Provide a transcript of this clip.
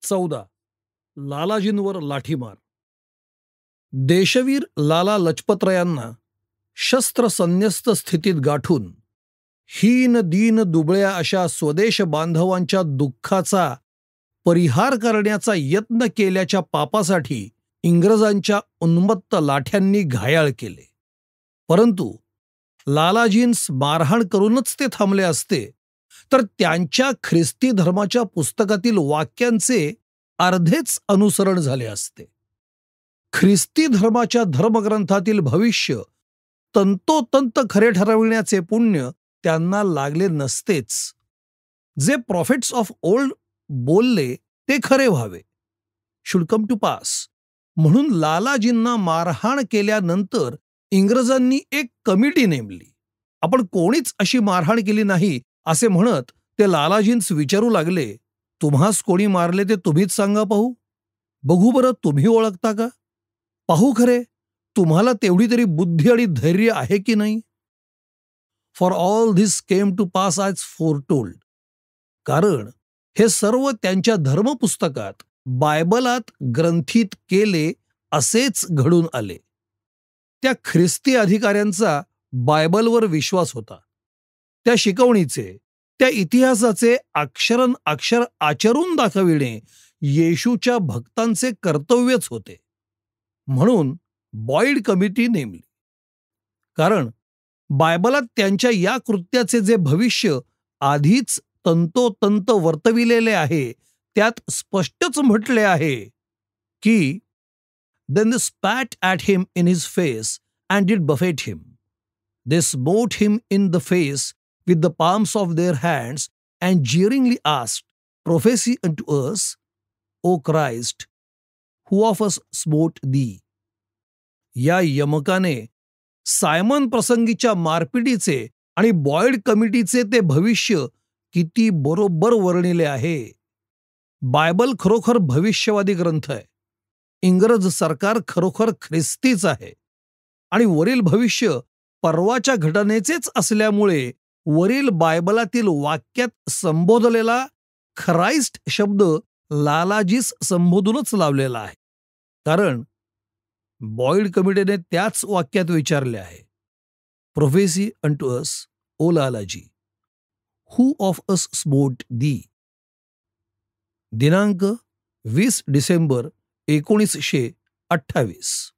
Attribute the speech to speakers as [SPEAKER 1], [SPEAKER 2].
[SPEAKER 1] 14 लालाजींवर लाठीमार. देशवीर लाला लजपतरायांना शस्त्रसन्यस्त स्थितीत गाठून हीन दीन दुबळ्या अशा स्वदेश बांधवांच्या दुःखाचा परिहार करण्याचा यत्न केल्याच्या पापासाठी इंग्रजांच्या उन्मत्त लाठ्यांनी घायाळ केले. परंतु लालाजींस मारहाण करूनच ते थांबले असते तर त्यांच्या ख्रिस्ती धर्माच्या पुस्तकातील वाक्यांचे अर्धेच अनुसरण झाले असते. ख्रिस्ती धर्माच्या धर्मग्रंथातील भविष्य तंतोतंत खरे ठरविण्याचे पुण्य त्यांना लागले नसतेच. जे प्रॉफिट्स ऑफ ओल्ड बोलले ते खरे व्हावे, शुड कम टू पास. म्हणून लालाजींना मारहाण केल्यानंतर इंग्रजांनी एक कमिटी नेमली. आपण कोणीच अशी मारहाण केली नाही असे म्हणत ते लालाजींस विचारू लागले, तुम्हास कोणी मारले ते तुम्हीच सांगा पाहू. बघू बरं, तुम्ही ओळखता का? पाहू खरे तुम्हाला तेवढी तरी बुद्धी आणि धैर्य आहे की नाही. For all this came to pass as foretold. कारण हे सर्व त्यांच्या धर्मपुस्तकात बायबलात ग्रंथित केले असेच घडून आले. त्या ख्रिस्ती अधिकाऱ्यांचा बायबलवर विश्वास होता. त्या शिकवणीचे, त्या इतिहासाचे अक्षरन अक्षर आचरून दाखविणे येशूच्या भक्तांचे कर्तव्यच होते. म्हणून बॉईड कमिटी नेमली. कारण बायबलात त्यांच्या या कृत्याचे जे भविष्य आधीच तंतोतंत वर्तविलेले आहे त्यात स्पष्टच म्हटले आहे की Then they spat at him in his face and did buffet him. They smote him in the face with the palms of their hands and jeeringly asked, Prophesy unto us, O Christ, who of us smote thee? या यमकाने Simon प्रसंगीच्या मारपिटीचे आणि boiled कमिटीचे ते भविष्य किती बरोबर वर्णिले आहे. Bible खरोखर भविष्यवादी ग्रंथ आहे. इंग्रज सरकार खरोखर ख्रिस्तीच आहे आणि वरील भविष्य परवाच्या घटनेचेच असल्यामुळे वरील बायबलातील वाक्यात संबोधलेला ख्राइस्ट शब्द लालाजीस संबोधूनच लावलेला आहे. कारण बॉईड कमिटीने त्याच वाक्यात विचारले आहे, प्रोफेसी अनटू अस ओ लालाजी, who of us smote thee. दिनांक 20 डिसेंबर 1928.